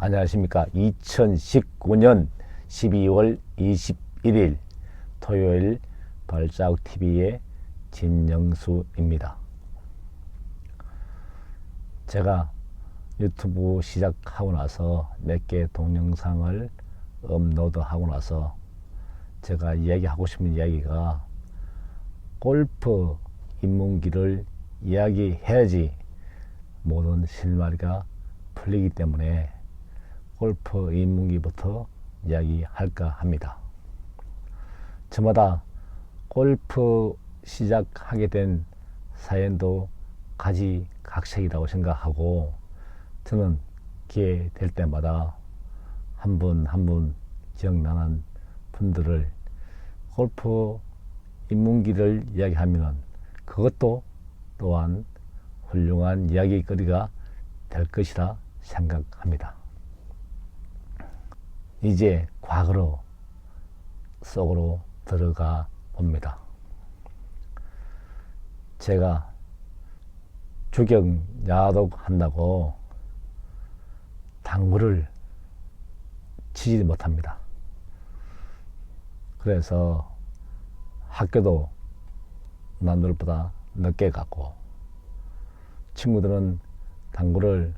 안녕하십니까. 2019년 12월 21일 토요일 발자국TV의 진영수입니다. 제가 유튜브 시작하고 나서 몇 개 동영상을 업로드하고 나서 제가 이야기하고 싶은 이야기가 골프 입문기를 이야기해야지 모든 실마리가 풀리기 때문에 골프 입문기부터 이야기할까 합니다. 저마다 골프 시작하게 된 사연도 가지각색이라고 생각하고 저는 기회 될 때마다 한 분 한 분 기억나는 분들을 골프 입문기를 이야기하면 그것도 또한 훌륭한 이야기거리가 될 것이라 생각합니다. 이제 과거로 속으로 들어가 봅니다. 제가 주경 야독 한다고 당구를 치지 못합니다. 그래서 학교도 남들보다 늦게 갔고 친구들은 당구를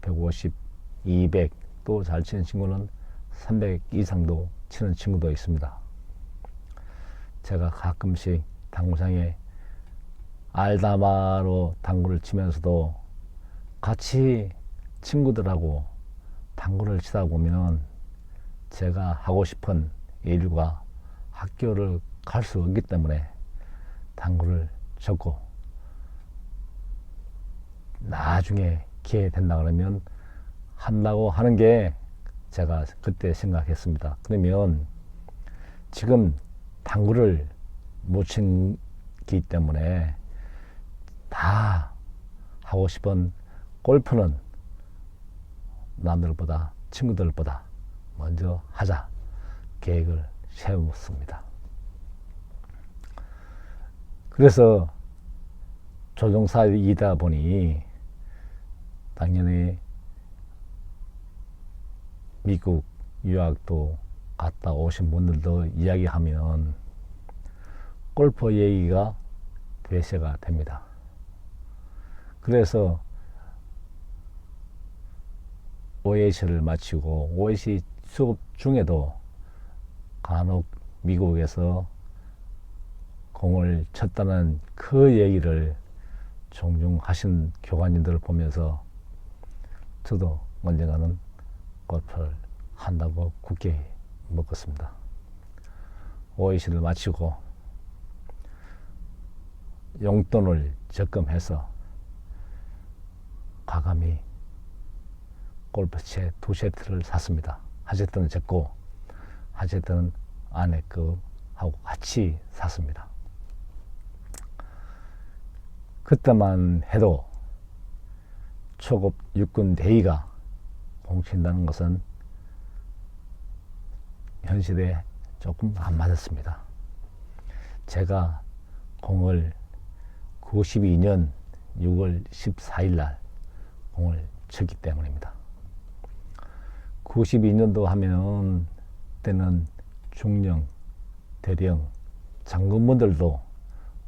150, 200 또 잘 치는 친구는 300 이상도 치는 친구도 있습니다. 제가 가끔씩 당구장에 알다마로 당구를 치면서도 같이 친구들하고 당구를 치다 보면 제가 하고 싶은 일과 학교를 갈 수 없기 때문에 당구를 쳤고 나중에 기회 된다 그러면 한다고 하는 게 제가 그때 생각했습니다. 그러면 지금 당구를 못 치기 때문에 다 하고 싶은 골프는 남들보다 친구들보다 먼저 하자 계획을 세웠습니다. 그래서 조종사이다 보니 당연히 미국 유학도 갔다 오신 분들도 이야기하면 골프 얘기가 대세가 됩니다. 그래서 OAC를 마치고 OAC 수업 중에도 간혹 미국에서 공을 쳤다는 그 얘기를 종종 하신 교관님들을 보면서 저도 언젠가는 골프를 한다고 굳게 먹었습니다. OAC를 마치고 용돈을 적금해서 과감히 골프채 2세트를 샀습니다. 한 세트는 졌고 한 세트는 아내 거하고 같이 샀습니다. 그때만 해도 초급 육군 대위가 공친다는 것은 현실에 조금 안 맞았습니다. 제가 공을 92년 6월 14일 날 공을 쳤기 때문입니다. 92년도 하면 때는 중령, 대령, 장군분들도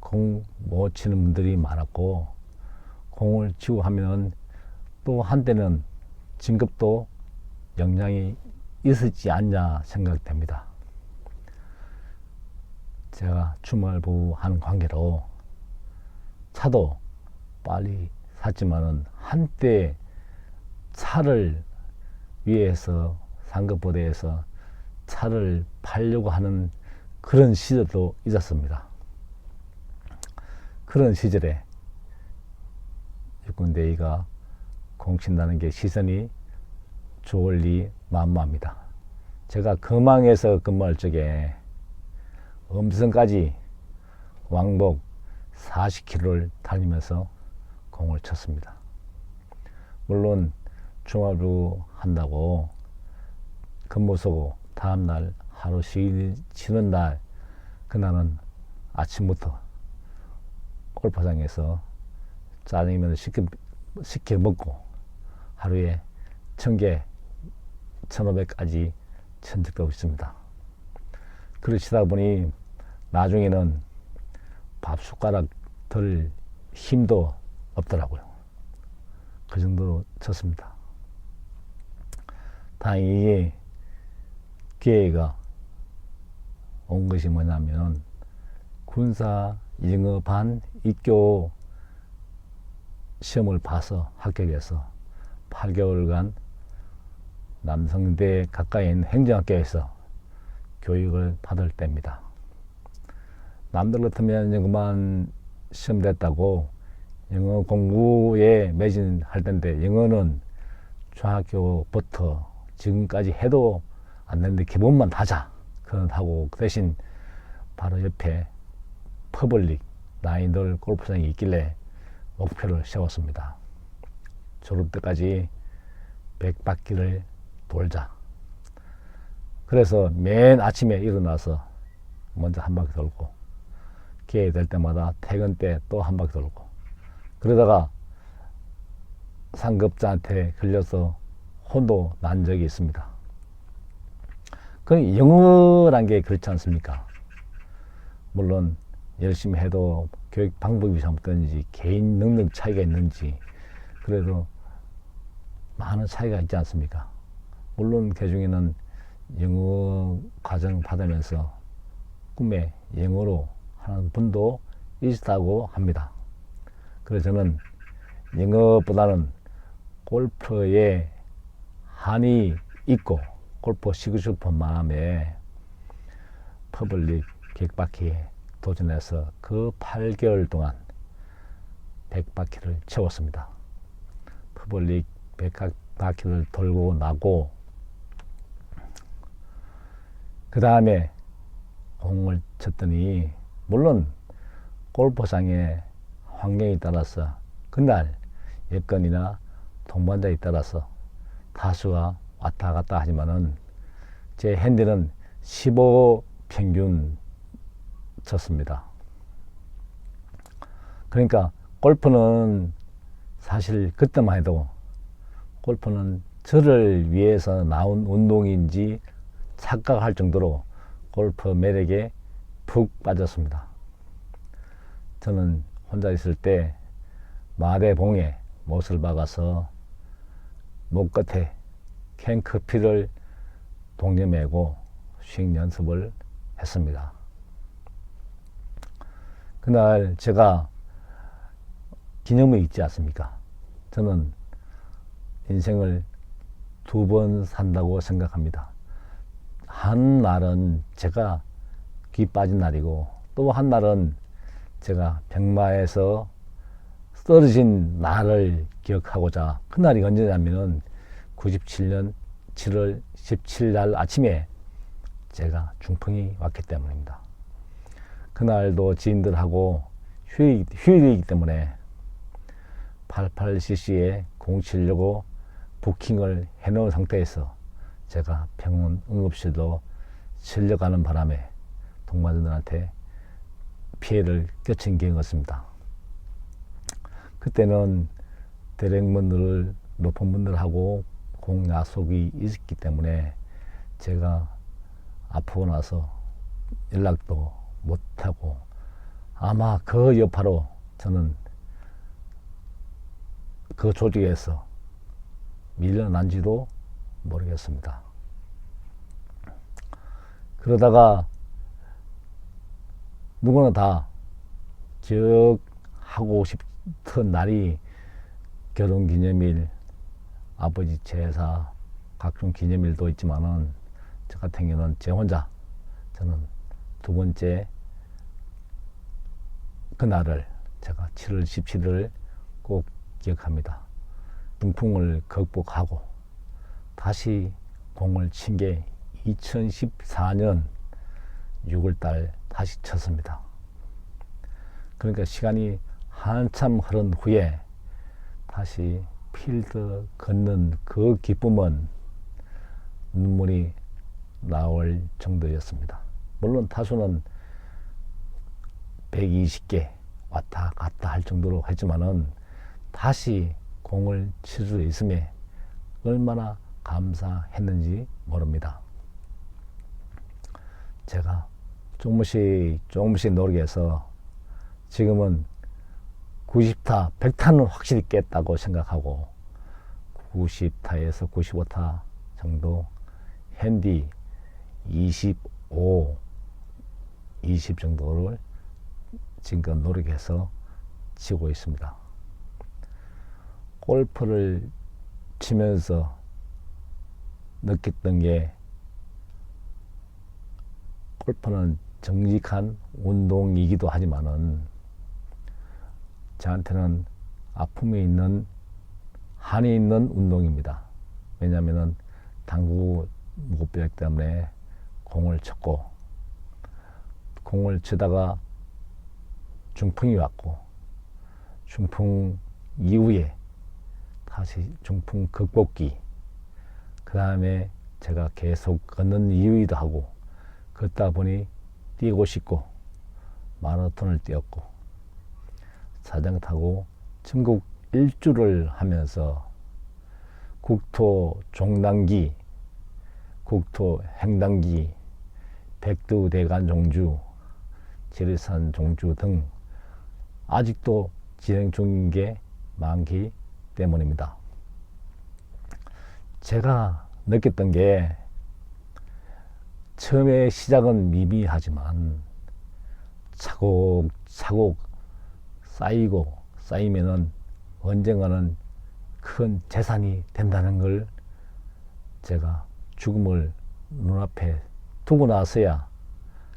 공 못 치는 분들이 많았고 공을 치고 하면 또 한때는 진급도 영향이 있었지 않냐 생각됩니다. 제가 주말부 하는 관계로 차도 빨리 샀지만은 한때 차를 위해서 상급부대에서 차를 팔려고 하는 그런 시절도 있었습니다. 그런 시절에 육군대위가 공친다는 게 시선이 좋을 리 만무합니다. 제가 금왕에서 근무할 적에 음성까지 왕복 40km를 달리면서 공을 쳤습니다. 물론 주말부 한다고 근무 서고 다음날 하루 쉬는 날 그날은 아침부터 골프장에서 짜장면 시켜 먹고 하루에 1000개, 1500까지 친 적도 있습니다. 그러시다 보니 나중에는 밥 숟가락 들 힘도 없더라고요. 그 정도로 쳤습니다. 다행히 기회가 온 것이 뭐냐면 군사 영어반 입교 시험을 봐서 합격해서 8개월간 남성대 가까이 있는 행정학교에서 교육을 받을 때입니다. 남들 같으면 영어만 시험 됐다고 영어 공부에 매진할 텐데 영어는 중학교부터 지금까지 해도 안 되는데 기본만 하자. 그건 하고 그 대신 바로 옆에 퍼블릭 나인돌 골프장이 있길래 목표를 세웠습니다. 졸업 때까지 100바퀴를 돌자. 그래서 맨 아침에 일어나서 먼저 한 바퀴 돌고 기회 될 때마다 퇴근 때 또 한 바퀴 돌고 그러다가 상급자한테 걸려서 혼도 난 적이 있습니다. 그 영어란 게 그렇지 않습니까? 물론 열심히 해도 교육 방법이 잘못되는지 개인 능력 차이가 있는지 그래도 많은 차이가 있지 않습니까? 물론 그 중에는 영어 과정 받으면서 꿈에 영어로 하는 분도 있다고 합니다. 그래서 저는 영어보다는 골프에 한이 있고 골프 치고 싶은 마음에 퍼블릭 100바퀴에 도전해서 그 8개월 동안 100바퀴를 채웠습니다. 퍼블릭 100바퀴를 돌고 나고 그 다음에 공을 쳤더니 물론 골프장의 환경에 따라서 그날 여건이나 동반자에 따라서 타수가 왔다 갔다 하지만은 제 핸디는 15 평균 쳤습니다. 그러니까 골프는 사실 그때만 해도 골프는 저를 위해서 나온 운동인지 착각할 정도로 골프 매력에 푹 빠졌습니다. 저는 혼자 있을 때 마대봉에 못을 박아서 목 끝에 캔커피를 동네 메고 스윙 연습을 했습니다. 그날 제가 기념이 있지 않습니까? 저는 인생을 2번 산다고 생각합니다. 한 날은 제가 귀 빠진 날이고 또 한 날은 제가 병마에서 떨어진 날을 기억하고자 그날이 언제냐면은 97년 7월 17일 날 아침에 제가 중풍이 왔기 때문입니다. 그날도 지인들하고 휴일이기 때문에 88cc에 공 치려고 부킹을 해놓은 상태에서 제가 병원 응급실로 실려가는 바람에 동반자들한테 피해를 끼친 경우였습니다. 그때는 대령분들 높은 분들하고 공 약속이 있었기 때문에 제가 아프고 나서 연락도 못하고 아마 그 여파로 저는 그 조직에서 밀려난지도 모르겠습니다. 그러다가 누구나 다 기억하고 싶은 날이 결혼기념일, 아버지 제사, 각종 기념일도 있지만은 저 같은 경우는 제 혼자 저는 2번째 그날을 제가 7월 17일을 꼭 기억합니다. 중풍을 극복하고 다시 공을 친 게 2014년 6월달 다시 쳤습니다. 그러니까 시간이 한참 흐른 후에 다시 필드 걷는 그 기쁨은 눈물이 나올 정도였습니다. 물론 타수는 120개 왔다 갔다 할 정도로 했지만은 다시 공을 칠 수 있음에 얼마나 감사했는지 모릅니다. 제가 조금씩 노력해서 지금은 90타, 100타는 확실히 깼다고 생각하고 90타에서 95타 정도, 핸디 25, 20 정도를 지금껏 노력해서 치고 있습니다. 골프를 치면서 느꼈던 게, 골프는 정직한 운동이기도 하지만은 저한테는 아픔이 있는, 한이 있는 운동입니다. 왜냐하면은 당구 무급병 때문에 공을 쳤고, 공을 치다가 중풍이 왔고, 중풍 이후에 다시 중풍 극복기, 그 다음에 제가 계속 걷는 이유이기도 하고, 걷다 보니 뛰고 싶고 마라톤을 뛰었고 자전거 타고 전국 일주를 하면서 국토 종단기, 국토 횡단기, 백두대간 종주, 지리산 종주 등 아직도 진행 중인 게 많기 때문입니다. 제가 느꼈던 게, 처음에 시작은 미미하지만 차곡차곡 쌓이면은 언젠가는 큰 재산이 된다는 걸 제가 죽음을 눈앞에 두고 나서야,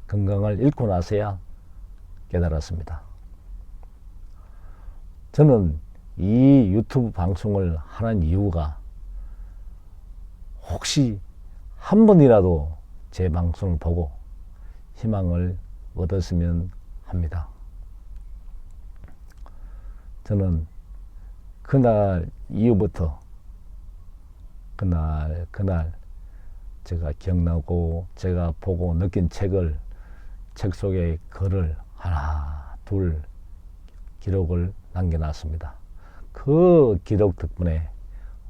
건강을 잃고 나서야 깨달았습니다. 저는 이 유튜브 방송을 하는 이유가, 혹시 한 번이라도 제 방송을 보고 희망을 얻었으면 합니다. 저는 그날 이후부터 그날 제가 기억나고 제가 보고 느낀 책 속에 글을 하나 둘 기록을 남겨놨습니다. 그 기록 덕분에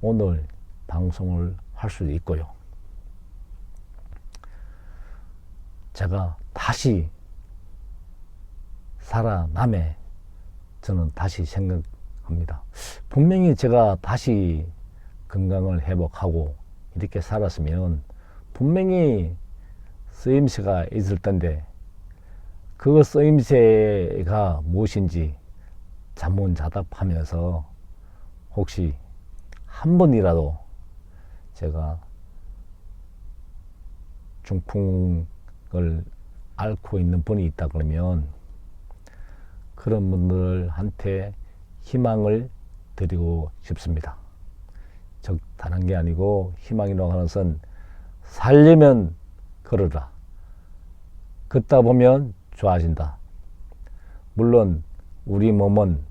오늘 방송을 할 수도 있고요. 제가 다시 살아남에 저는 다시 생각합니다. 분명히 제가 다시 건강을 회복하고 이렇게 살았으면 분명히 쓰임새가 있을 텐데, 그 쓰임새가 무엇인지 자문자답하면서 혹시 한 번이라도 제가 중풍을 앓고 있는 분이 있다 그러면 그런 분들한테 희망을 드리고 싶습니다. 즉 다른 게 아니고, 희망이라고 하는 것은 살려면 걸어라, 걷다 보면 좋아진다. 물론 우리 몸은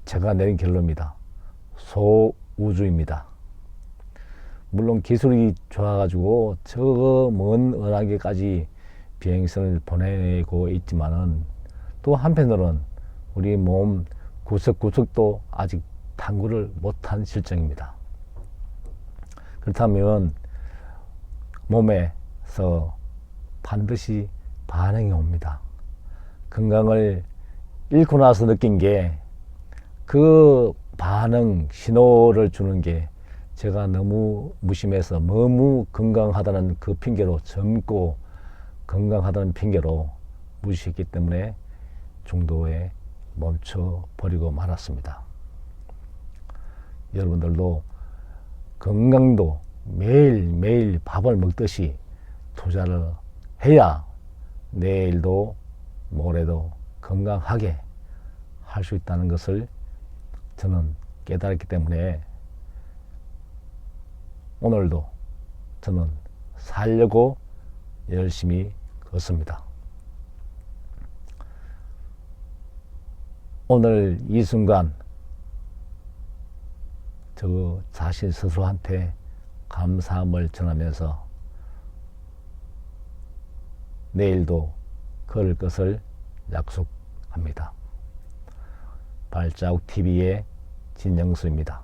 제가 내린 결론입니다. 소우주입니다. 물론 기술이 좋아가지고 저 먼 은하계까지 비행선을 보내고 있지만은, 또 한편으로는 우리 몸 구석구석도 아직 탐구를 못한 실정입니다. 그렇다면 몸에서 반드시 반응이 옵니다. 건강을 잃고 나서 느낀 게, 그 반응 신호를 주는 게 제가 너무 무심해서 너무 건강하다는 그 핑계로, 젊고 건강하다는 핑계로 무시했기 때문에 중도에 멈춰버리고 말았습니다. 여러분들도 건강도 매일매일 밥을 먹듯이 투자를 해야 내일도 모레도 건강하게 할 수 있다는 것을 저는 깨달았기 때문에 오늘도 저는 살려고 열심히 걷습니다. 오늘 이 순간 저 자신 스스로한테 감사함을 전하면서 내일도 걸을 것을 약속합니다. 발자국 TV의 진영수입니다.